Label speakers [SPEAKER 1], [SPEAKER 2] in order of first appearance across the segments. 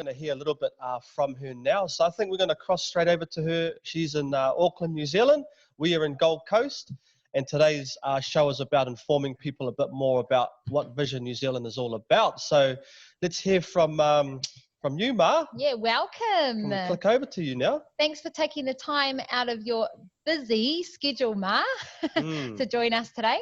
[SPEAKER 1] going to hear a little bit from her now. So I think we're going to cross straight over to her. She's in Auckland, New Zealand. We are in Gold Coast. And today's show is about informing people a bit more about what Vision New Zealand is all about. So let's hear from you, Ma.
[SPEAKER 2] Yeah, welcome.
[SPEAKER 1] I'll click over to you now.
[SPEAKER 2] Thanks for taking the time out of your busy schedule, Ma, to join us today.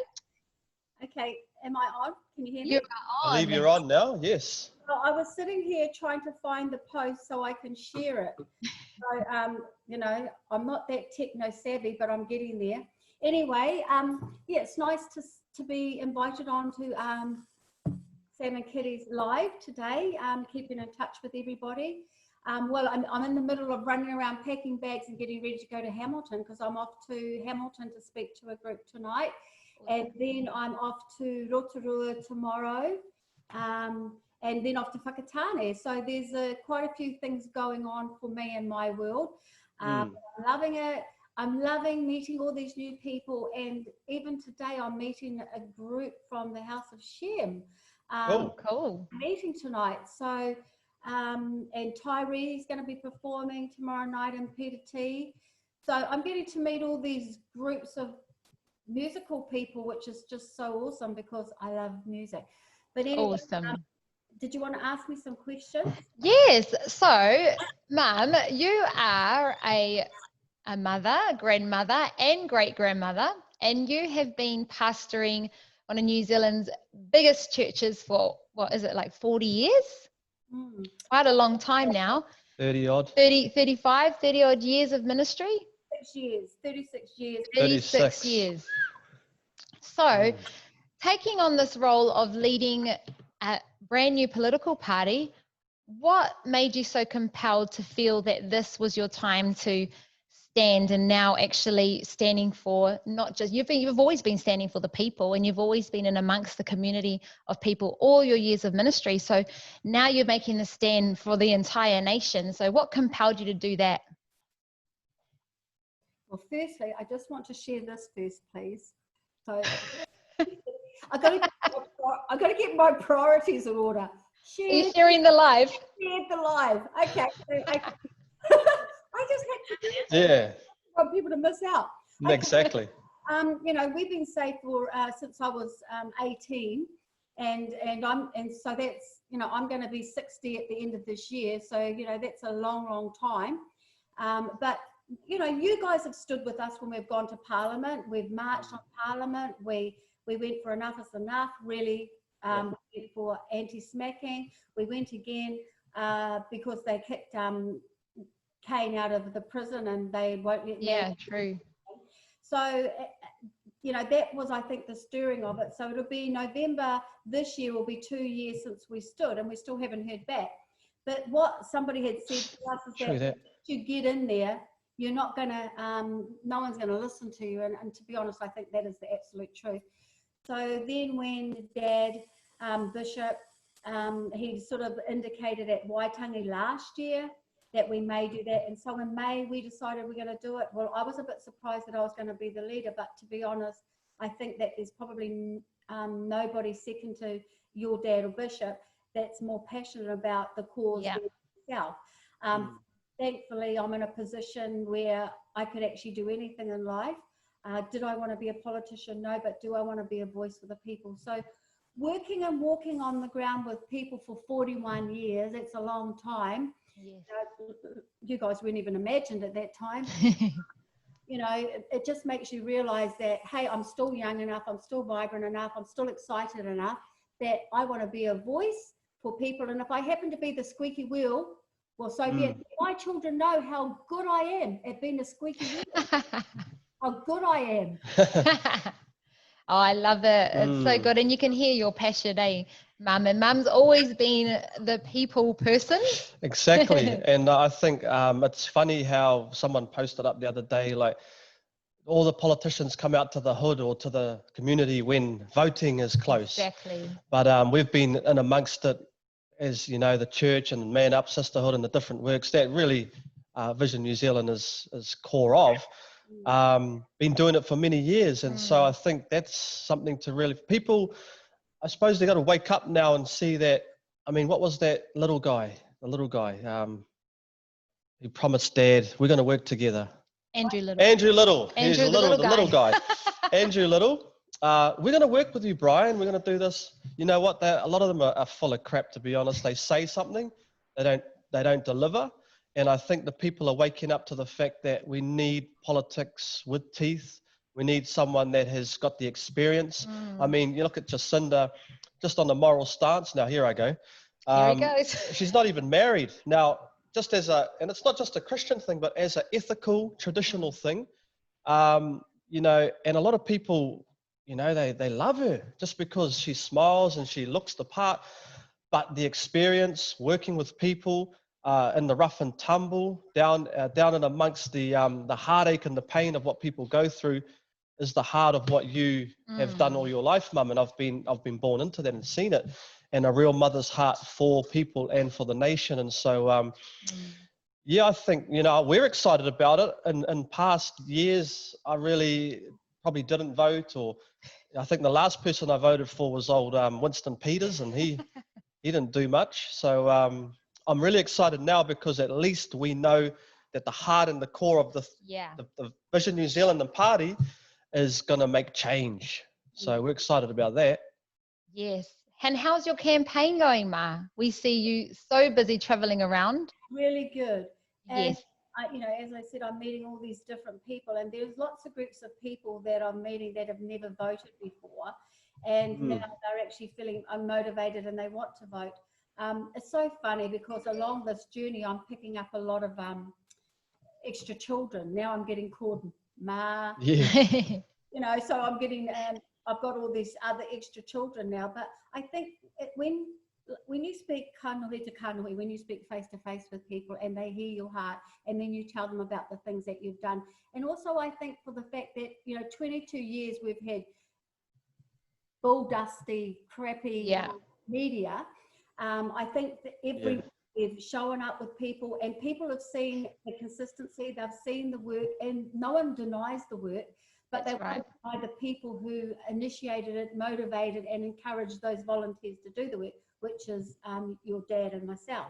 [SPEAKER 3] Okay, am I on? Can you hear me?
[SPEAKER 2] You are on.
[SPEAKER 1] I believe you're on now, yes.
[SPEAKER 3] Well, I was sitting here trying to find the post so I can share it. So, you know, I'm not that techno savvy, but I'm getting there. Anyway, yeah, it's nice to be invited on to Sam and Kiri's live today, keeping in touch with everybody. Well, I'm in the middle of running around packing bags and getting ready to go to Hamilton because I'm off to Hamilton to speak to a group tonight. And then I'm off to Rotorua tomorrow, and then off to Whakatane. So there's quite a few things going on for me in my world. I'm loving it. I'm loving meeting all these new people, and even today I'm meeting a group from the House of Shem.
[SPEAKER 2] Cool.
[SPEAKER 3] Meeting tonight. So, and Tyree's going to be performing tomorrow night in Peter T. So I'm getting to meet all these groups of musical people, which is just so awesome because I love music. But anyway,
[SPEAKER 2] awesome.
[SPEAKER 3] Did you want to ask me some questions?
[SPEAKER 2] Yes. So, Mum, you are a mother, grandmother, and great-grandmother, and you have been pastoring one of New Zealand's biggest churches for, what is it, like 40 years? Quite a long time now.
[SPEAKER 1] 30 odd.
[SPEAKER 2] 30 odd years of ministry?
[SPEAKER 3] 36 years.
[SPEAKER 2] 36 years. So, taking on this role of leading a brand new political party, what made you so compelled to feel that this was your time to stand and now actually standing for not just, you've always been standing for the people, and you've always been in amongst the community of people all your years of ministry. So now you're making the stand for the entire nation. So what compelled you to do that?
[SPEAKER 3] Well, firstly, I just want to share this first, please. So I got to get my priorities in order.
[SPEAKER 2] Are you sharing the live?
[SPEAKER 3] Shared the live. Okay. I just had to do it.
[SPEAKER 1] Yeah.
[SPEAKER 3] I want people to miss out.
[SPEAKER 1] Okay. Exactly.
[SPEAKER 3] You know, we've been saved for since I was 18, and so that's, you know, I'm going to be 60 at the end of this year. So, you know, that's a long time. But you know, you guys have stood with us when we've gone to Parliament. We've marched on Parliament. We went for Enough is Enough, really. We went for anti-smacking. We went again because they kicked Kane out of the prison and they won't let me.
[SPEAKER 2] Yeah, true.
[SPEAKER 3] So, you know, that was, I think, the stirring of it. So it'll be November this year will be 2 years since we stood, and we still haven't heard back. But what somebody had said to us is that you get in there, you're not going to, no one's going to listen to you. And to be honest, I think that is the absolute truth. So then when Dad, Bishop, he sort of indicated at Waitangi last year that we may do that. And so in May, we decided we're going to do it. Well, I was a bit surprised that I was going to be the leader, but to be honest, I think that there's probably nobody second to your dad or Bishop that's more passionate about the cause itself. Thankfully, I'm in a position where I could actually do anything in life. Did I want to be a politician? No, but do I want to be a voice for the people? So working and walking on the ground with people for 41 years, it's a long time. Yes. You guys weren't even imagined at that time. You know, it just makes you realize that, hey, I'm still young enough, I'm still vibrant enough, I'm still excited enough that I want to be a voice for people. And if I happen to be the squeaky wheel, well, so be it. My children know how good I am at being a squeaky wheel. How good I am.
[SPEAKER 2] Oh, I love it. It's so good. And you can hear your passion, eh, Mum? And Mum's always been the people person.
[SPEAKER 1] Exactly. And I think it's funny how someone posted up the other day, like, all the politicians come out to the hood or to the community when voting is close.
[SPEAKER 2] Exactly.
[SPEAKER 1] But we've been in amongst it, as you know, the church and Man Up Sisterhood and the different works that really Vision New Zealand is core of. Been doing it for many years, and so I think that's something to really, people, I suppose they got to wake up now and see that. I mean, what was that little guy the little guy. He promised Dad, we're going to work together.
[SPEAKER 2] Andrew Little.
[SPEAKER 1] Andrew Little. He's
[SPEAKER 2] Andrew,
[SPEAKER 1] the little guy.
[SPEAKER 2] guy.
[SPEAKER 1] Andrew Little. We're going to work with you, Brian. We're going to do this. You know what? A lot of them are full of crap, to be honest. They say something, they don't deliver. And I think the people are waking up to the fact that we need politics with teeth. We need someone that has got the experience. I mean, you look at Jacinda, just on the moral stance. Now, here I go.
[SPEAKER 2] Here he goes.
[SPEAKER 1] She's not even married. Now, just and it's not just a Christian thing, but as an ethical, traditional thing, you know, and a lot of people, you know, they love her just because she smiles and she looks the part, but the experience working with people in the rough and tumble, down and amongst the heartache and the pain of what people go through is the heart of what you have done all your life, Mum. And I've been born into that and seen it, and a real mother's heart for people and for the nation. And so, yeah, I think, you know, we're excited about it. In past years, I really probably didn't vote, or I think the last person I voted for was old Winston Peters, and he didn't do much. So I'm really excited now because at least we know that the heart and the core of the Vision New Zealand and party is going to make change. So we're excited about that.
[SPEAKER 2] Yes. And how's your campaign going, Ma? We see you so busy traveling around.
[SPEAKER 3] Really good. And
[SPEAKER 2] Yes.
[SPEAKER 3] you know, as I said, I'm meeting all these different people, and there's lots of groups of people that I'm meeting that have never voted before, and now they're actually feeling unmotivated and they want to vote. It's so funny because along this journey, I'm picking up a lot of extra children. Now I'm getting called Ma.
[SPEAKER 1] Yeah.
[SPEAKER 3] You know, so I'm getting, I've got all these other extra children now. But I think when you speak kanohi to kanohi, when you speak face to face with people and they hear your heart, and then you tell them about the things that you've done. And also I think for the fact that, you know, 22 years we've had bull dusty, crappy media. I think that we've shown up with people, and people have seen the consistency, they've seen the work, and no one denies the work, but they want to deny the people who initiated it, motivated and encouraged those volunteers to do the work, which is your dad and myself.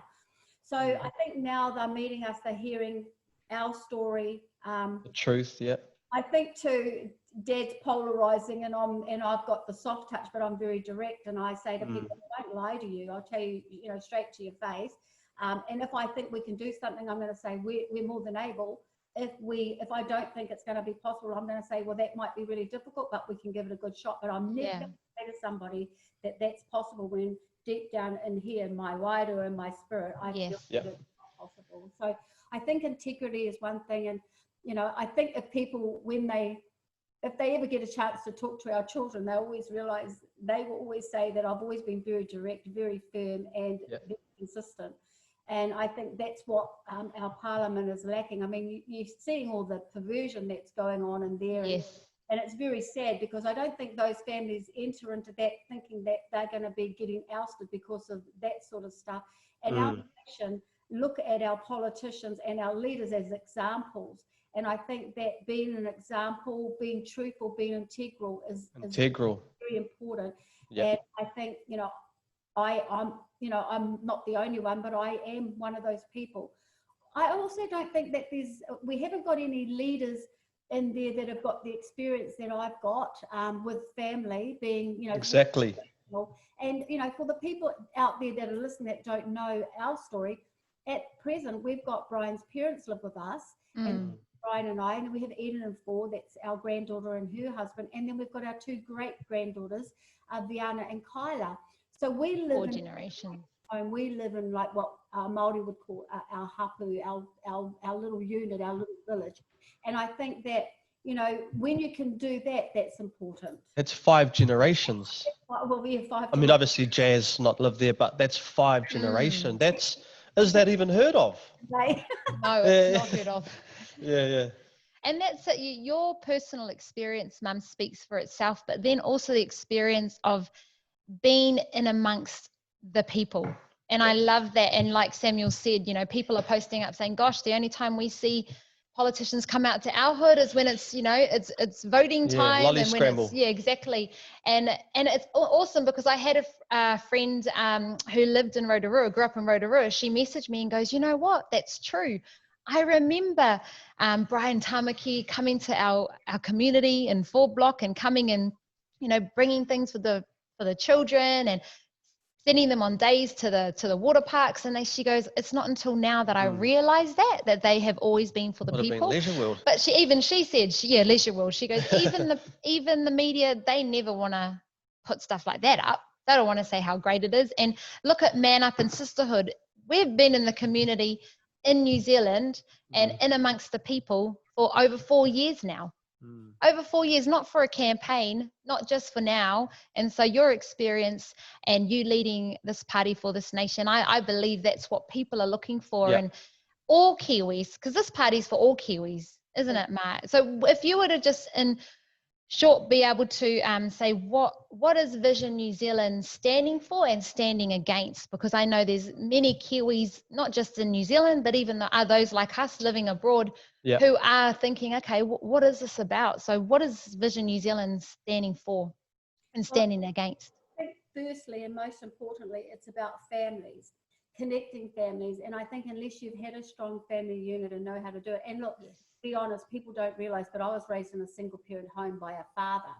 [SPEAKER 3] So I think now they're meeting us, they're hearing our story.
[SPEAKER 1] The truth, yeah.
[SPEAKER 3] I think too, Dad's polarizing, and I've got the soft touch, but I'm very direct, and I say to people, I won't lie to you. I'll tell you, you know, straight to your face. And if I think we can do something, I'm going to say we're more than able. If I don't think it's going to be possible, I'm going to say, well, that might be really difficult, but we can give it a good shot. But I'm never going to say to somebody that that's possible when deep down in here, in my wider and my spirit, I feel that it's not possible. So I think integrity is one thing. And, you know, I think if people, if they ever get a chance to talk to our children, they will always say that I've always been very direct, very firm, and very consistent. And I think that's what our parliament is lacking. I mean, you're seeing all the perversion that's going on in there. And it's very sad because I don't think those families enter into that thinking that they're going to be getting ousted because of that sort of stuff. And our nation look at our politicians and our leaders as examples. And I think that being an example, being truthful, being integral is very important. And I think, you know, I'm not the only one, but I am one of those people. I also don't think that we haven't got any leaders in there that have got the experience that I've got with family being, you know.
[SPEAKER 1] Exactly.
[SPEAKER 3] And, you know, for the people out there that are listening that don't know our story, at present, we've got Brian's parents live with us, and Brian and I, and we have Eden and 4, that's our granddaughter and her husband. And then we've got our 2 great granddaughters, Viana and Kyla. So we live
[SPEAKER 2] 4 generations.
[SPEAKER 3] And we live in like what Māori would call our hapu, our little unit, our little village. And I think that, you know, when you can do that, that's important.
[SPEAKER 1] It's 5 generations.
[SPEAKER 3] Well, we have 5.
[SPEAKER 1] I mean, obviously Jazz not lived there, but that's 5 generations. Is that even heard of?
[SPEAKER 2] No, it's not heard of.
[SPEAKER 1] Yeah.
[SPEAKER 2] And that's your personal experience, Mum, speaks for itself, but then also the experience of being in amongst the people. And I love that. And like Samuel said, you know, people are posting up saying, gosh, the only time we see politicians come out to our hood is when it's, you know, it's voting time,
[SPEAKER 1] lolly
[SPEAKER 2] and when
[SPEAKER 1] scramble.
[SPEAKER 2] it's, exactly. And it's awesome because I had a friend who lived in Rotorua, grew up in Rotorua. She messaged me and goes, you know what, that's true. I remember Brian Tamaki coming to our community in 4 Block and coming and, you know, bringing things for the children and sending them on days to the water parks. And she goes, it's not until now that I realized that they have always been for the
[SPEAKER 1] Would have
[SPEAKER 2] people.
[SPEAKER 1] been Leisure World.
[SPEAKER 2] But she said, Leisure World. She goes, even the media, they never want to put stuff like that up. They don't want to say how great it is. And look at Man Up and Sisterhood. We've been in the community in New Zealand and in amongst the people for over 4 years now. Over 4 years, not for a campaign, not just for now. And so your experience and you leading this party for this nation, I believe that's what people are looking for. And all Kiwis, because this party's for all Kiwis, isn't it, Mark? So if you were to just in short be able to say what is Vision New Zealand standing for and standing against, because I know there's many Kiwis, not just in New Zealand, but even are those like us living abroad who are thinking, okay, what is this about? So what is Vision New Zealand standing for and standing against?
[SPEAKER 3] I think firstly and most importantly, it's about families, connecting families. And I think unless you've had a strong family unit and know how to do it, and look, to be honest, people don't realize, but I was raised in a single parent home by a father.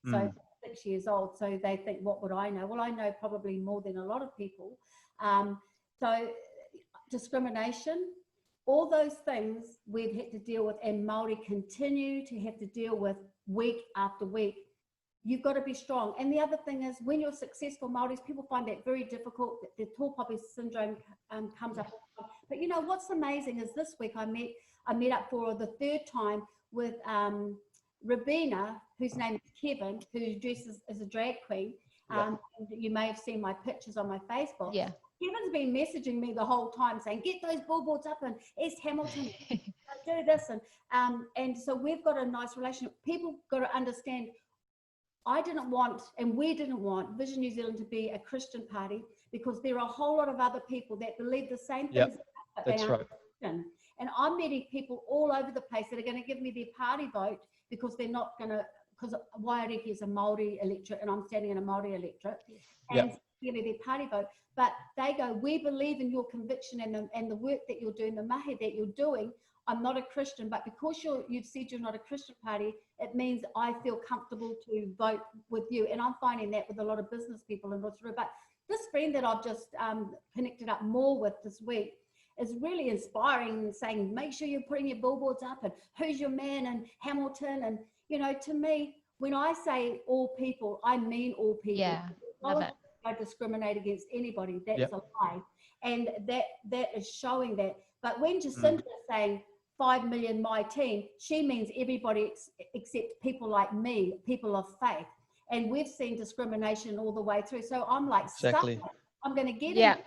[SPEAKER 3] So 6 years old. So they think, what would I know? Well, I know probably more than a lot of people. So discrimination, all those things we've had to deal with, and Māori continue to have to deal with week after week. You've got to be strong. And the other thing is, when you're successful, Māoris, people find that very difficult. The tall poppy syndrome comes up. But you know, what's amazing is this week I met up for the 3rd time with Rabina, whose name is Kevin, who dresses as a drag queen. You may have seen my pictures on my Facebook.
[SPEAKER 2] Yeah.
[SPEAKER 3] Kevin's been messaging me the whole time saying, get those billboards up in East Hamilton, do this. And so we've got a nice relationship. People got to understand, I didn't want, and we didn't want Vision New Zealand to be a Christian party, because there are a whole lot of other people that believe the same things.
[SPEAKER 1] That's right.
[SPEAKER 3] And I'm meeting people all over the place that are going to give me their party vote, because they're not going to, because Waiariki is a Māori electorate and I'm standing in a Māori electorate, and give me their party vote. But they go, we believe in your conviction and the work that you're doing, the mahi that you're doing. I'm not a Christian, but because you've said you're not a Christian party, it means I feel comfortable to vote with you. And I'm finding that with a lot of business people in Rotorua. But this friend that I've just connected up more with this week is really inspiring, and saying, make sure you're putting your billboards up, and who's your man in Hamilton. And, you know, to me, when I say all people, I mean all people.
[SPEAKER 2] Yeah, love it.
[SPEAKER 3] I discriminate against anybody. That's a lie. And that is showing that. But when Jacinda is saying 5 million my team, she means everybody except people like me, people of faith. And we've seen discrimination all the way through. So I'm like, I'm going to get in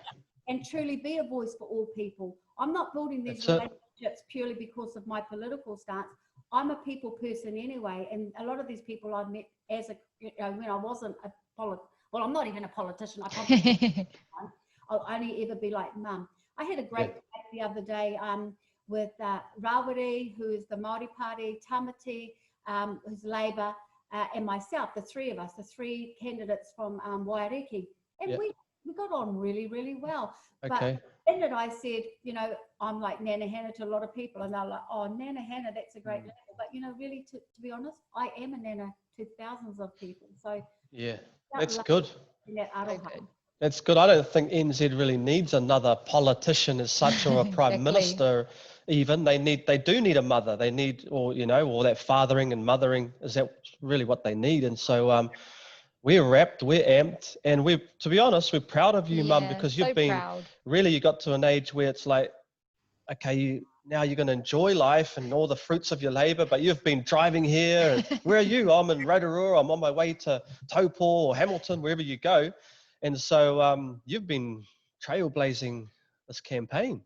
[SPEAKER 3] and truly be a voice for all people. I'm not building these relationships purely because of my political stance. I'm a people person anyway. And a lot of these people I've met as when I wasn't a well, I'm not even a politician. I'll only ever be like mum. I had a great debate the other day with Rawiri, who is the Māori Party, Tamaki, who's Labour, and myself, the 3 of us, the 3 candidates from Waiariki. And we got on really, really well. But in it, I said, you know, I'm like Nana Hannah to a lot of people. And they're like, oh, Nana Hannah, that's a great label. But, you know, really, to be honest, I am a Nana to thousands of people. So
[SPEAKER 1] that's good.
[SPEAKER 3] That
[SPEAKER 1] That's good. I don't think NZ really needs another politician as such, or a prime minister even. They do need a mother. They need, or, you know, or that fathering and mothering. Is that really what they need? And so we're wrapped, we're amped, and to be honest, we're proud of you, Mum, because you've been really, you got to an age where it's like, okay, now you're going to enjoy life and all the fruits of your labor, but you've been driving here. And where are you? I'm in Rotorua. I'm on my way to Taupo or Hamilton, wherever you go. And so you've been trailblazing this campaign.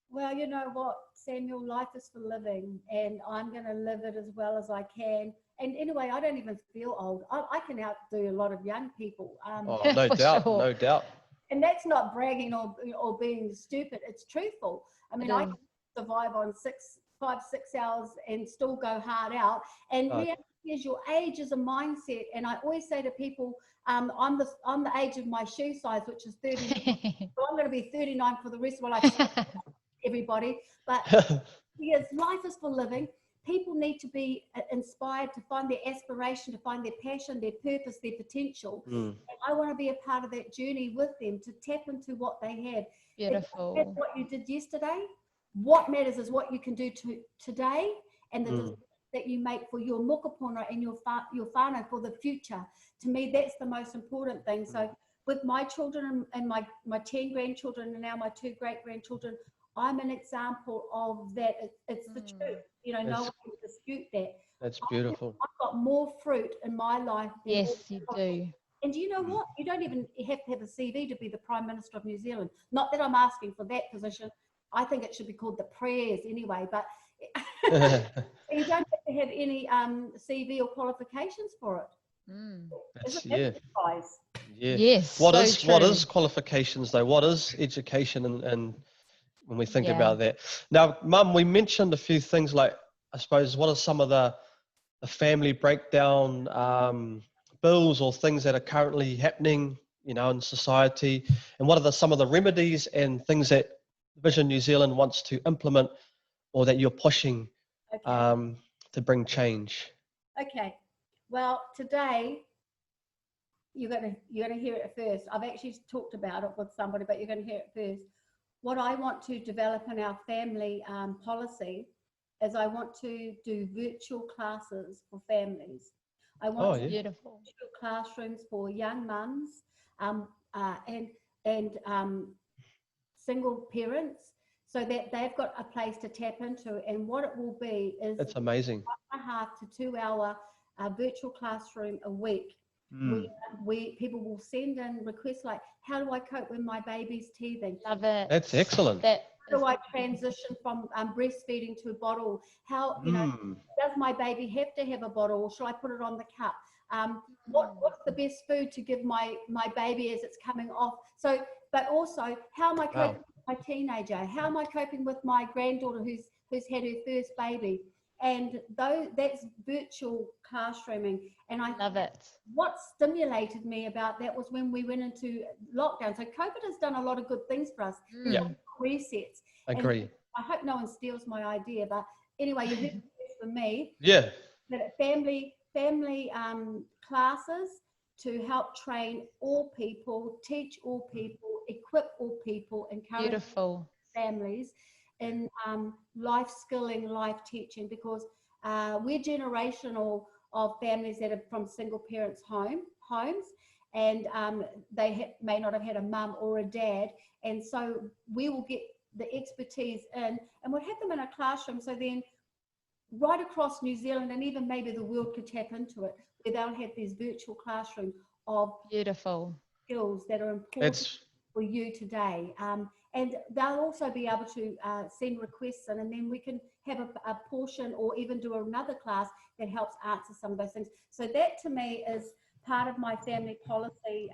[SPEAKER 3] Well, you know what, Samuel, life is for living, and I'm going to live it as well as I can. And anyway, I don't even feel old. I can outdo a lot of young people.
[SPEAKER 1] No doubt, no doubt.
[SPEAKER 3] And that's not bragging or being stupid. It's truthful. I mean, I can survive on 6 5-6 hours and still go hard out. And
[SPEAKER 1] Right.
[SPEAKER 3] reality is your age is a mindset. And I always say to people, I'm the age of my shoe size, which is 30. So I'm going to be 39 for the rest of my life, everybody. But because life is for living, people need to be inspired to find their aspiration, to find their passion, their purpose, their potential.
[SPEAKER 1] Mm.
[SPEAKER 3] And I want to be a part of that journey with them to tap into what they have.
[SPEAKER 2] Beautiful.
[SPEAKER 3] That's what you did yesterday. What matters is what you can do today, and the decisions that you make for your mokopuna and your whānau for the future. To me, that's the most important thing. So with my children and my 10 grandchildren and now my 2 great-grandchildren, I'm an example of that. It's the truth. You know, no one can dispute that.
[SPEAKER 1] That's beautiful.
[SPEAKER 3] I've got more fruit in my life than all
[SPEAKER 2] Yes, you do.
[SPEAKER 3] And do you know what? You don't even have to have a CV to be the Prime Minister of New Zealand. Not that I'm asking for that position. I think it should be called the prayers anyway, but you don't have to have any CV or qualifications for it.
[SPEAKER 1] That's,
[SPEAKER 3] Isn't that
[SPEAKER 1] yeah.
[SPEAKER 3] advice?
[SPEAKER 1] Yeah.
[SPEAKER 2] Yes,
[SPEAKER 1] What
[SPEAKER 2] so
[SPEAKER 1] is
[SPEAKER 2] true.
[SPEAKER 1] qualifications though? What is education and when we think
[SPEAKER 2] Yeah.
[SPEAKER 1] about that? Now, Mum, we mentioned a few things like, I suppose, what are some of the family breakdown bills or things that are currently happening, you know, in society, and what are some of the remedies and things that Vision New Zealand wants to implement or that you're pushing
[SPEAKER 3] Okay.
[SPEAKER 1] to bring change?
[SPEAKER 3] Okay. Well, today you're gonna hear it first. I've actually talked about it with somebody, but you're gonna hear it first. What I want to develop in our family policy is I want to do virtual classes for families. I want to do
[SPEAKER 2] Beautiful.
[SPEAKER 3] virtual classrooms for young mums and single parents, so that they've got a place to tap into. And what it will be is
[SPEAKER 1] That's amazing.
[SPEAKER 3] 1.5 to 2 hour virtual classroom a week. People will send in requests like, how do I cope when my baby's teething?
[SPEAKER 2] Love it.
[SPEAKER 1] That's excellent.
[SPEAKER 3] How do I transition from breastfeeding to a bottle? How, you know, does my baby have to have a bottle, or should I put it on the cup? What's the best food to give my baby as it's coming off? So, but also, how am I coping with my teenager? How am I coping with my granddaughter who's had her first baby? And that's virtual classrooming. And I
[SPEAKER 2] love it.
[SPEAKER 3] What stimulated me about that was when we went into lockdown. So COVID has done a lot of good things for us.
[SPEAKER 1] Yeah.
[SPEAKER 3] Resets.
[SPEAKER 1] Agree.
[SPEAKER 3] And I hope no one steals my idea, but anyway, you heard it from me.
[SPEAKER 1] Yeah.
[SPEAKER 3] That family classes to help train all people, teach all people, equip all people, encourage
[SPEAKER 2] Beautiful.
[SPEAKER 3] families in life skilling, life teaching, because we're generational of families that are from single parents homes, and they may not have had a mum or a dad, and so we will get the expertise in, and we'll have them in a classroom, so then right across New Zealand and even maybe the world could tap into it, where they'll have these virtual classroom of
[SPEAKER 2] Beautiful.
[SPEAKER 3] skills that are important for you today. And they'll also be able to send requests in, and then we can have a portion or even do another class that helps answer some of those things. So that to me is part of my family policy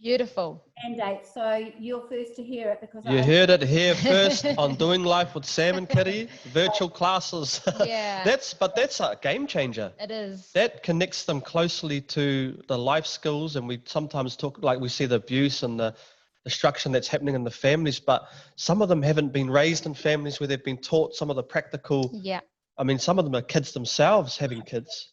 [SPEAKER 2] Beautiful.
[SPEAKER 3] mandate. So you're first to hear it, because
[SPEAKER 1] You heard it here first on Doing Life with Sam and Kiri, virtual classes.
[SPEAKER 2] Yeah.
[SPEAKER 1] That's a game changer.
[SPEAKER 2] It is.
[SPEAKER 1] That connects them closely to the life skills, and we sometimes talk, like we see the abuse and the destruction that's happening in the families, but some of them haven't been raised in families where they've been taught some of the practical.
[SPEAKER 2] Yeah.
[SPEAKER 1] I mean, some of them are kids themselves having kids.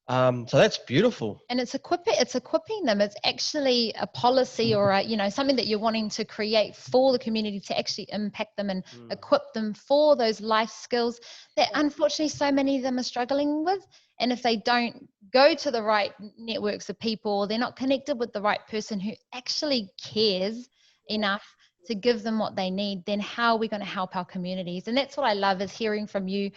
[SPEAKER 1] So that's beautiful.
[SPEAKER 2] And it's equipping them. It's actually a policy or something that you're wanting to create for the community to actually impact them and equip them for those life skills that unfortunately so many of them are struggling with. And if they don't go to the right networks of people, they're not connected with the right person who actually cares enough to give them what they need, then how are we going to help our communities? And that's what I love, is hearing from you,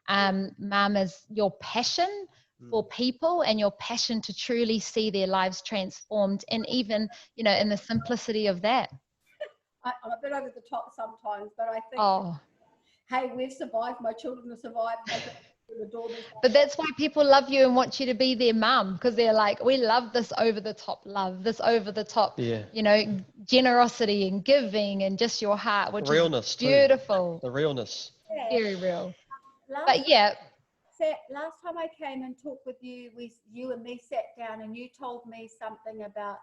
[SPEAKER 2] Mum, is your passion for people and your passion to truly see their lives transformed, and even, in the simplicity of that.
[SPEAKER 3] I'm a bit over the top sometimes, but I think, hey, we've survived. My children have survived.
[SPEAKER 2] But that's why people love you and want you to be their mum, because they're like, we love this over the top love, this over the top, generosity and giving and just your heart, which
[SPEAKER 1] realness
[SPEAKER 2] is beautiful.
[SPEAKER 1] The realness.
[SPEAKER 2] Very real. But yeah,
[SPEAKER 3] last time I came and talked with you, you and me sat down and you told me something about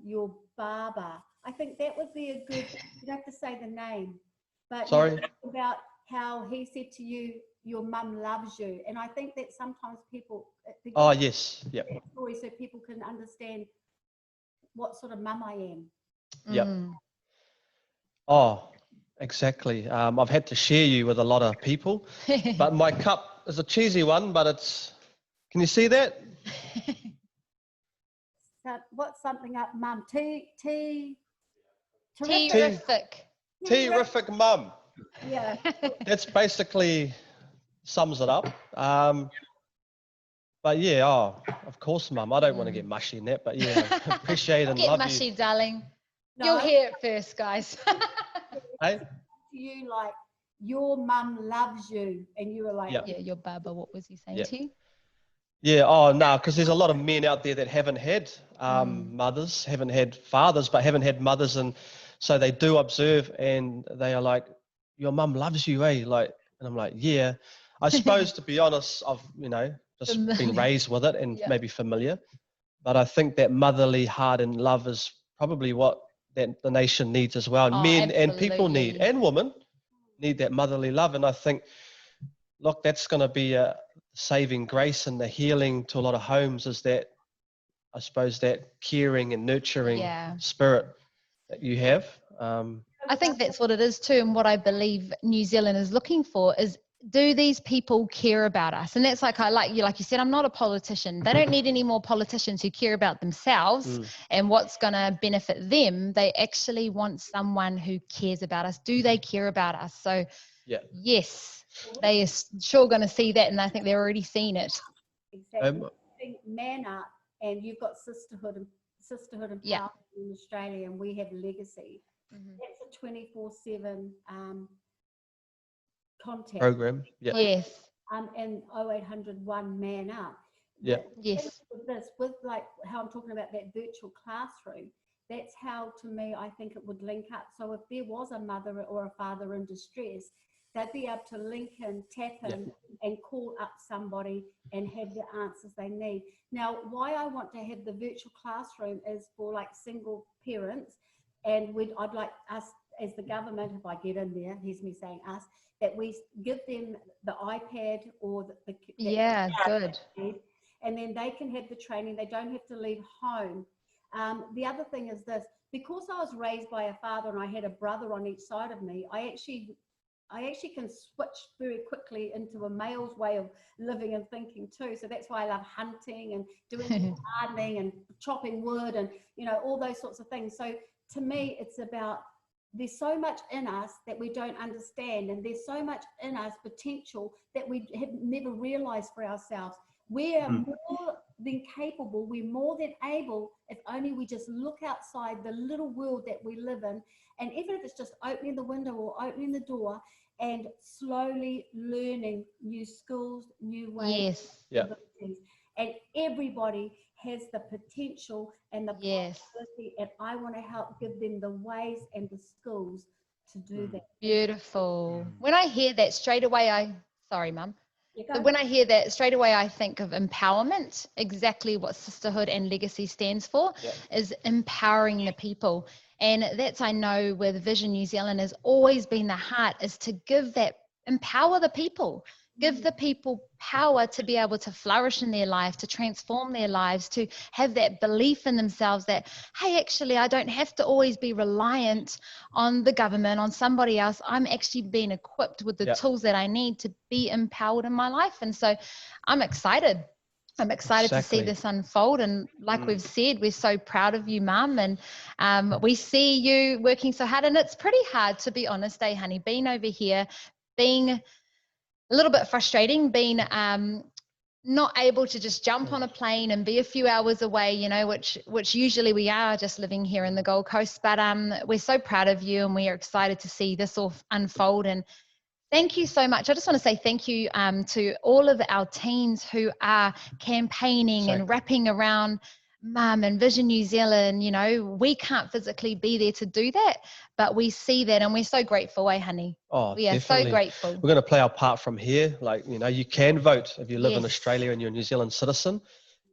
[SPEAKER 3] your barber. I think that would be a good, you don't have to say the name, but
[SPEAKER 1] Sorry?
[SPEAKER 3] you talked about how he said to you, your mum loves you. And I think that sometimes people,
[SPEAKER 1] Oh, yes. Yep.
[SPEAKER 3] that story so people can understand what sort of mum I am.
[SPEAKER 1] Yep.
[SPEAKER 2] mm.
[SPEAKER 1] Oh, exactly. I've had to share you with a lot of people, but my cup is a cheesy one, but it's, can you see that?
[SPEAKER 3] So what's something up, mum? Terrific.
[SPEAKER 2] Terrific.
[SPEAKER 1] Terrific mum.
[SPEAKER 3] Yeah.
[SPEAKER 1] That's basically sums it up. But yeah, oh, of course, mum. I don't want to get mushy in that, but yeah, appreciate and
[SPEAKER 2] Get
[SPEAKER 1] love
[SPEAKER 2] mushy,
[SPEAKER 1] you.
[SPEAKER 2] darling.
[SPEAKER 3] No,
[SPEAKER 2] You'll hear it first, guys.
[SPEAKER 1] Hey?
[SPEAKER 3] to you like, your mum loves you. And you were like,
[SPEAKER 1] Yeah.
[SPEAKER 2] Yeah, your Baba, what was he saying
[SPEAKER 1] Yeah.
[SPEAKER 2] to you?
[SPEAKER 1] Yeah, oh no, because there's a lot of men out there that haven't had mothers, haven't had fathers, but haven't had mothers, and so they do observe, and they are like, "Your mum loves you, eh?" Like, and I'm like, "Yeah." I suppose, to be honest, I've just been
[SPEAKER 2] Familiar.
[SPEAKER 1] raised with it and
[SPEAKER 2] Yeah.
[SPEAKER 1] maybe familiar, but I think that motherly heart and love is probably what that the nation needs as well.
[SPEAKER 2] Oh,
[SPEAKER 1] Men and people need,
[SPEAKER 2] absolutely.
[SPEAKER 1] and women need that motherly love, and I think, look, that's going to be a saving grace and the healing to a lot of homes, is that, I suppose, that caring and nurturing
[SPEAKER 2] Yeah.
[SPEAKER 1] spirit that you have.
[SPEAKER 2] I think that's what it is too, and what I believe New Zealand is looking for is, do these people care about us? And that's like you said, I'm not a politician. They don't need any more politicians who care about themselves and what's going to benefit them. They actually want someone who cares about us. Do they care about us? So
[SPEAKER 1] Yeah.
[SPEAKER 2] yes, they are sure going to see that, and I think they're already seen it.
[SPEAKER 3] exactly. I think man up, and you've got sisterhood and
[SPEAKER 2] Yeah.
[SPEAKER 3] power in Australia, and we have legacy. That's a 24/7 contact.
[SPEAKER 1] Program. Yeah.
[SPEAKER 2] Yes.
[SPEAKER 3] And 0800 one man up.
[SPEAKER 1] Yeah.
[SPEAKER 2] Yes.
[SPEAKER 3] With this, with like how I'm talking about that virtual classroom, that's how, to me, I think it would link up. So if there was a mother or a father in distress, they'd be able to link in, tap in, and call up somebody and have the answers they need. Now, why I want to have the virtual classroom is for like single parents, and I'd like us as the government, if I get in there, here's me saying us, that we give them the iPad or
[SPEAKER 2] Yeah, good.
[SPEAKER 3] and then they can have the training. They don't have to leave home. The other thing is this: because I was raised by a father and I had a brother on each side of me, I actually can switch very quickly into a male's way of living and thinking too. So that's why I love hunting and doing gardening and chopping wood and all those sorts of things. So to me, it's about, there's so much in us that we don't understand, and there's so much in us potential that we have never realized for ourselves. We are more than capable, we're more than able, if only we just look outside the little world that we live in, and even if it's just opening the window or opening the door and slowly learning new skills, new ways.
[SPEAKER 2] Yes.
[SPEAKER 3] And everybody has the potential and the
[SPEAKER 2] Yes.
[SPEAKER 3] possibility, and I want to help give them the ways and the skills to do that.
[SPEAKER 2] Beautiful. When I hear that, straight away, sorry, Mum.
[SPEAKER 3] Go.
[SPEAKER 2] When I hear that, straight away I think of empowerment. Exactly what sisterhood and legacy stands for is empowering the people. And that's, I know, where the Vision New Zealand has always been the heart, is to empower the people. Give the people power to be able to flourish in their life, to transform their lives, to have that belief in themselves that, hey, actually, I don't have to always be reliant on the government, on somebody else. I'm actually being equipped with the tools that I need to be empowered in my life. And so I'm excited. I'm excited to see this unfold. And like we've said, we're so proud of you, Mum. And we see you working so hard. And it's pretty hard, to be honest, honey, being over here, being a little bit frustrating, being not able to just jump on a plane and be a few hours away, which usually we are, just living here in the Gold Coast. But we're so proud of you, and we are excited to see this all unfold. And thank you so much. I just want to say thank you to all of our teams who are campaigning and wrapping around Mum and Vision New Zealand, you know, we can't physically be there to do that, but we see that and we're so grateful, honey?
[SPEAKER 1] Oh,
[SPEAKER 2] We are so
[SPEAKER 1] definitely.
[SPEAKER 2] grateful.
[SPEAKER 1] We're going to play our part from here. Like, you know, you can vote if you live in
[SPEAKER 2] Yes.
[SPEAKER 1] Australia and you're a New Zealand citizen.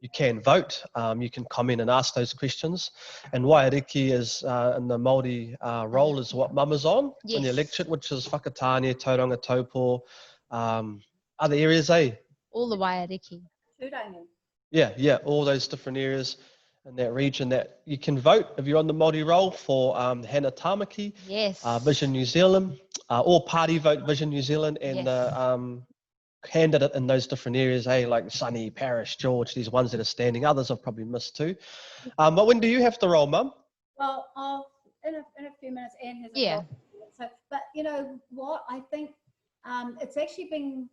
[SPEAKER 1] You can vote. You can comment and ask those questions. And Waiariki is in the Māori role is what Mum is on in the
[SPEAKER 2] Yes.
[SPEAKER 1] electorate, which is Whakatane, Tauranga, Taupo, other areas, eh?
[SPEAKER 2] All the Waiariki.
[SPEAKER 3] Tūrangi.
[SPEAKER 1] Yeah, all those different areas in that region that you can vote if you're on the Māori roll for Hana Tamaki,
[SPEAKER 2] Yes.
[SPEAKER 1] Vision New Zealand, or party vote Vision New Zealand, and
[SPEAKER 2] Yes.
[SPEAKER 1] candidate in those different areas, like Sunny, Parish, George, these ones that are standing. Others I've probably missed too. But when do you have to roll, Mum?
[SPEAKER 3] Well, in a few minutes, Anne has a
[SPEAKER 2] Yeah.
[SPEAKER 3] role. So, but you know what? I think it's actually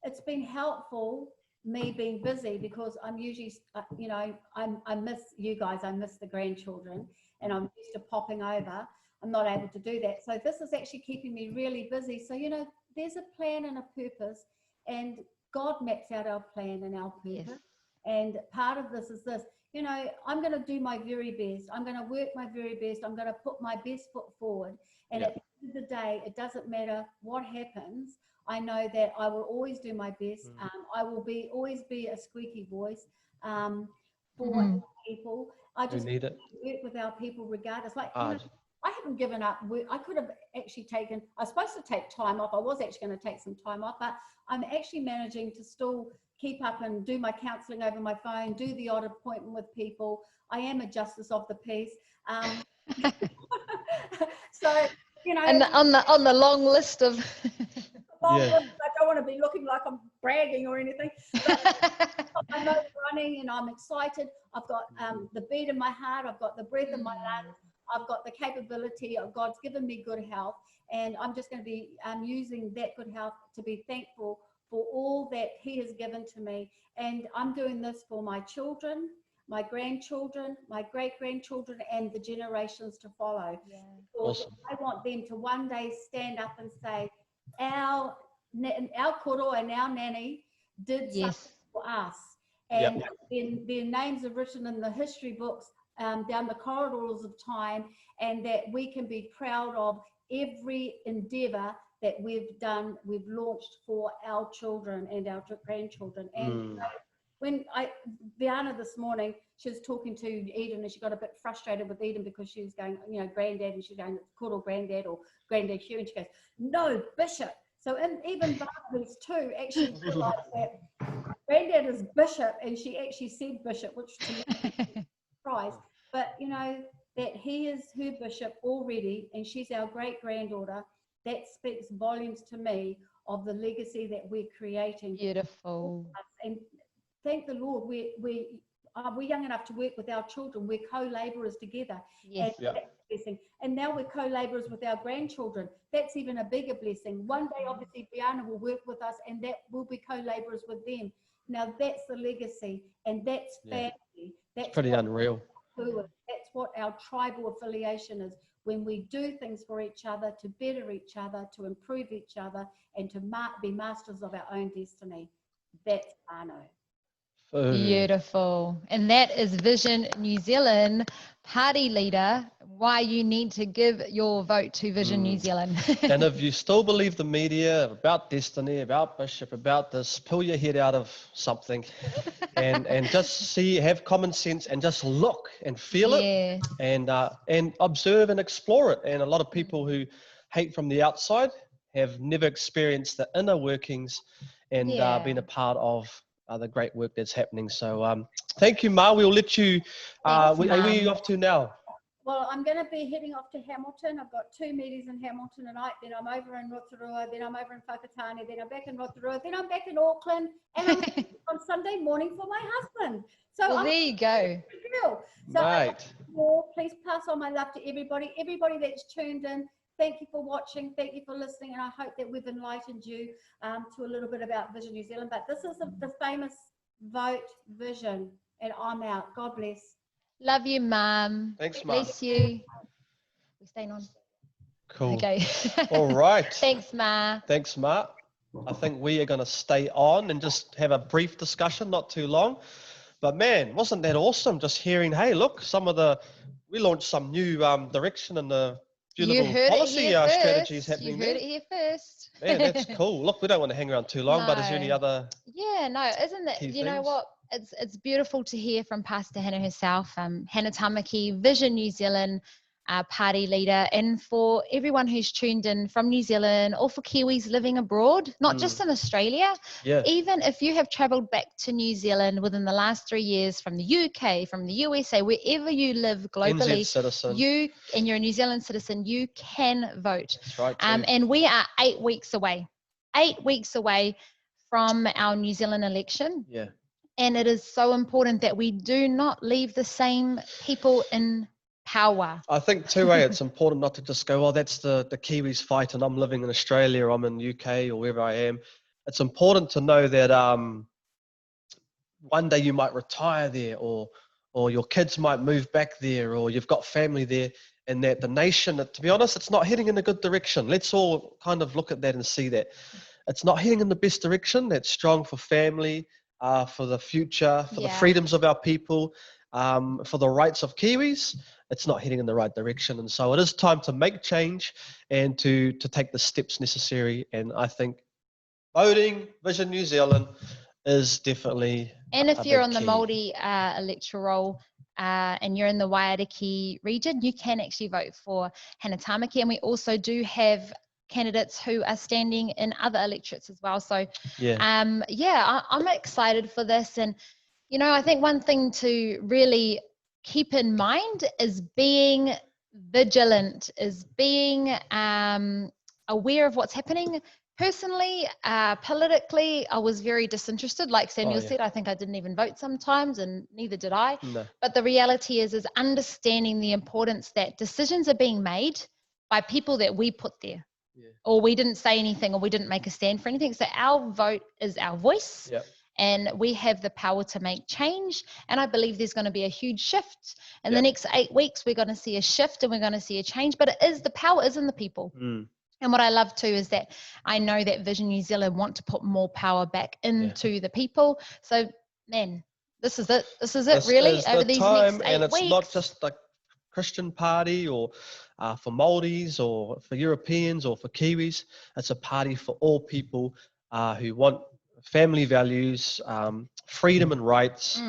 [SPEAKER 3] it's been helpful me being busy because I'm usually, you know, I miss you guys. I miss the grandchildren, and I'm used to popping over. I'm not able to do that. So this is actually keeping me really busy. So, you know, there's a plan and a purpose, and God maps out our plan and our purpose.
[SPEAKER 2] Yes.
[SPEAKER 3] And part of this is this, you know, I'm going to do my very best. I'm going to work my very best. I'm going to put my best foot forward. And at the end of the day, it doesn't matter what happens. I know that I will always do my best. I will always be a squeaky voice for people. I just
[SPEAKER 1] need it.
[SPEAKER 3] work with our people regardless. Like, you know, I haven't given up work. I could have actually I was supposed to take time off. I was actually going to take some time off, but I'm actually managing to still keep up and do my counselling over my phone, do the odd appointment with people. I am a justice of the peace. So, you know.
[SPEAKER 2] And on the long list of...
[SPEAKER 3] I don't want to be looking like I'm bragging or anything. But I'm running and I'm excited. I've got the beat in my heart. I've got the breath in my lungs. I've got the capability of God's given me good health. And I'm just going to be using that good health to be thankful for all that He has given to me. And I'm doing this for my children, my grandchildren, my great-grandchildren, and the generations to follow. Yeah. Awesome. I want them to one day stand up and say, our koro and our nanny did something for us. And their names are written in the history books down the corridors of time, and that we can be proud of every endeavour that we've done, we've launched for our children and our grandchildren. And when Viana this morning, she was talking to Eden and she got a bit frustrated with Eden because she was going, you know, granddad, and she's going, Koro granddad or granddad Hugh, and she goes, no, Bishop. So even who's two actually realised that granddad is Bishop, and she actually said Bishop, which to me is a surprise. But, you know, that he is her bishop already, and she's our great-granddaughter. That speaks volumes to me of the legacy that we're creating.
[SPEAKER 2] Beautiful.
[SPEAKER 3] And thank the Lord, we're young enough to work with our children. We're co-labourers together.
[SPEAKER 2] Yes.
[SPEAKER 3] And that's a blessing. And now we're co-labourers with our grandchildren. That's even a bigger blessing. One day, obviously, Brianna will work with us, and that will be co-labourers with them. Now, that's the legacy, and that's family. That's
[SPEAKER 1] pretty unreal.
[SPEAKER 3] That's what our tribal affiliation is. When we do things for each other, to better each other, to improve each other, and to be masters of our own destiny. That's Arno.
[SPEAKER 2] Beautiful. And that is Vision New Zealand party leader, why you need to give your vote to Vision New Zealand.
[SPEAKER 1] And if you still believe the media about destiny, about Bishop, about this, pull your head out of something and just have common sense and just look and feel it and observe and explore it. And a lot of people who hate from the outside have never experienced the inner workings and been a part of the great work that's happening. So thank you, Ma. We'll let you, where are you off to now?
[SPEAKER 3] Well, I'm going to be heading off to Hamilton. I've got 2 meetings in Hamilton tonight. Then I'm over in Rotorua. Then I'm over in Whakatane. Then I'm back in Rotorua. Then I'm back in Auckland. And I'm on Sunday morning for my husband. So
[SPEAKER 2] well, there you go.
[SPEAKER 3] So please pass on my love to everybody. Everybody that's tuned in, thank you for watching. Thank you for listening. And I hope that we've enlightened you to a little bit about Vision New Zealand. But this is the famous vote Vision. And I'm out. God bless.
[SPEAKER 2] Love you, Mum.
[SPEAKER 1] Thanks, Mum.
[SPEAKER 2] Bless you. We're staying on.
[SPEAKER 1] Cool.
[SPEAKER 2] Okay.
[SPEAKER 1] All right.
[SPEAKER 2] Thanks, Ma.
[SPEAKER 1] Thanks, Mark. I think we are going to stay on and just have a brief discussion, not too long. But man, wasn't that awesome? Just hearing, hey, look, we launched some new direction in the few
[SPEAKER 2] You
[SPEAKER 1] little
[SPEAKER 2] heard it
[SPEAKER 1] policy
[SPEAKER 2] here
[SPEAKER 1] strategies
[SPEAKER 2] first.
[SPEAKER 1] happening
[SPEAKER 2] You heard
[SPEAKER 1] there.
[SPEAKER 2] it here first.
[SPEAKER 1] Man, that's cool. Look, we don't want to hang around too long, but is there any
[SPEAKER 2] No.
[SPEAKER 1] other
[SPEAKER 2] Yeah, no, isn't it?
[SPEAKER 1] key
[SPEAKER 2] You know
[SPEAKER 1] things?
[SPEAKER 2] what? It's beautiful to hear from Pastor Hannah herself, Hannah Tamaki, Vision New Zealand party leader, and for everyone who's tuned in from New Zealand or for Kiwis living abroad, not just in Australia.
[SPEAKER 1] Yeah.
[SPEAKER 2] Even if you have travelled back to New Zealand within the last 3 years from the UK, from the USA, wherever you live globally,
[SPEAKER 1] NZ citizen.
[SPEAKER 2] and you're a New Zealand citizen, you can vote.
[SPEAKER 1] That's right. Too.
[SPEAKER 2] And we are 8 weeks away. 8 weeks away from our New Zealand election.
[SPEAKER 1] Yeah.
[SPEAKER 2] And it is so important that we do not leave the same people in power.
[SPEAKER 1] I think too, it's important not to just go, oh, that's the Kiwis fight and I'm living in Australia, or I'm in UK or wherever I am. It's important to know that one day you might retire there, or your kids might move back there, or you've got family there, and that the nation, to be honest, it's not heading in a good direction. Let's all kind of look at that and see that it's not heading in the best direction. That's strong for family, for the future, for the freedoms of our people, for the rights of Kiwis. It's not heading in the right direction. And so it is time to make change and to take the steps necessary. And I think voting, Vision New Zealand, is definitely
[SPEAKER 2] and if you're on the
[SPEAKER 1] key.
[SPEAKER 2] Māori electoral and you're in the Waiariki region, you can actually vote for Hannah Tamaki. And we also do have candidates who are standing in other electorates as well. So I'm excited for this. And you know, I think one thing to really keep in mind is being vigilant, is being aware of what's happening. Personally, politically, I was very disinterested. Like Samuel said, I think I didn't even vote sometimes, and neither did I.
[SPEAKER 1] No.
[SPEAKER 2] But the reality is understanding the importance that decisions are being made by people that we put there. Yeah. Or we didn't say anything, or we didn't make a stand for anything. So our vote is our voice. Yep. And we have the power to make change. And I believe there's going to be a huge shift. In the next 8 weeks, we're going to see a shift and we're going to see a change. But the power is in the people. And what I love too is that I know that Vision New Zealand want to put more power back into the people. So, man, this is it. This is it, really, over these next 8 weeks.
[SPEAKER 1] And it's not just the Christian party or for Māoris or for Europeans or for Kiwis. It's a party for all people who want family values, freedom and rights,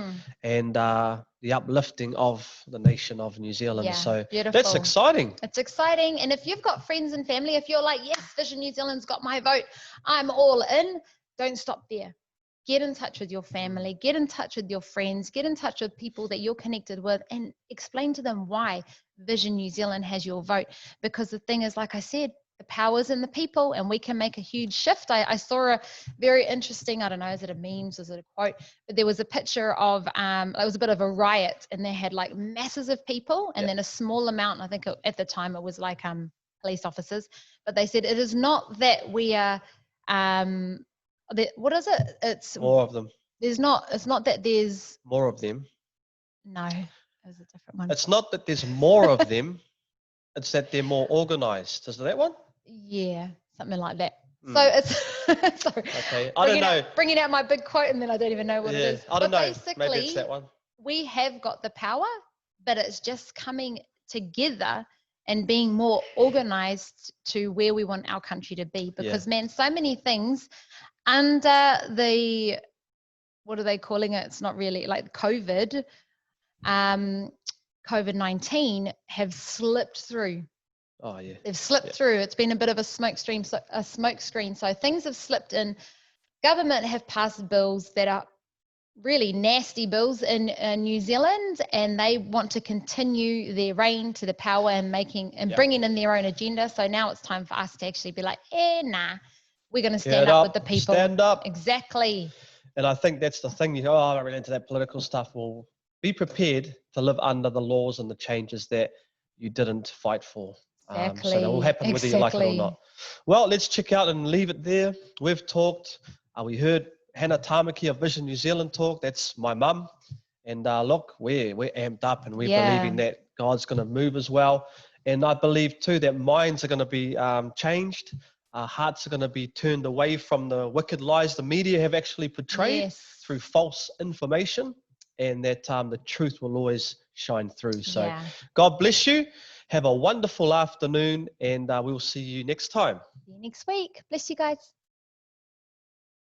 [SPEAKER 1] and the uplifting of the nation of New Zealand. So beautiful. That's exciting.
[SPEAKER 2] It's exciting. And if you've got friends and family, if you're like, yes, Vision New Zealand's got my vote, I'm all in, don't stop there. Get in touch with your family, get in touch with your friends, get in touch with people that you're connected with, and explain to them why Vision New Zealand has your vote. Because the thing is, like I said, the power's in the people, and we can make a huge shift. I saw a very interesting, I don't know, is it a meme, is it a quote? But there was a picture of, it was a bit of a riot, and they had like masses of people, and then a small amount, I think at the time it was like police officers, but they said it is not that we are, what is it? It's
[SPEAKER 1] more of them.
[SPEAKER 2] It's not that there's
[SPEAKER 1] more of them.
[SPEAKER 2] No, it was a different one.
[SPEAKER 1] It's not that there's more of them. It's that they're more organized. Is that one?
[SPEAKER 2] Yeah, something like that. So it's sorry.
[SPEAKER 1] Okay, I don't know.
[SPEAKER 2] Bringing out my big quote, and then I don't even know what it is.
[SPEAKER 1] I don't know.
[SPEAKER 2] Basically,
[SPEAKER 1] maybe it's that one.
[SPEAKER 2] We have got the power, but it's just coming together and being more organized to where we want our country to be. Because man, so many things under the, what are they calling it? It's not really like COVID. COVID-19 have slipped through.
[SPEAKER 1] Oh yeah.
[SPEAKER 2] They've slipped through. It's been a bit of a smoke screen. So things have slipped in. Government have passed bills that are really nasty bills in New Zealand, and they want to continue their reign to the power and bringing in their own agenda. So now it's time for us to actually be like, nah, we're going to stand up with the people.
[SPEAKER 1] Stand up.
[SPEAKER 2] Exactly.
[SPEAKER 1] And I think that's the thing. I'm not really into that political stuff. Well, be prepared to live under the laws and the changes that you didn't fight for.
[SPEAKER 2] Exactly.
[SPEAKER 1] So that will happen whether you like it or not. Well, let's check out and leave it there. We've talked. We heard Hannah Tamaki of Vision New Zealand talk. That's my mum. And look, we're amped up, and we're believing that God's going to move as well. And I believe too that minds are going to be changed. Hearts are going to be turned away from the wicked lies the media have actually portrayed through false information. and that the truth will always shine through. So
[SPEAKER 2] Yeah.
[SPEAKER 1] God bless you. Have a wonderful afternoon, and we will see you next time.
[SPEAKER 2] See you next week. Bless you guys.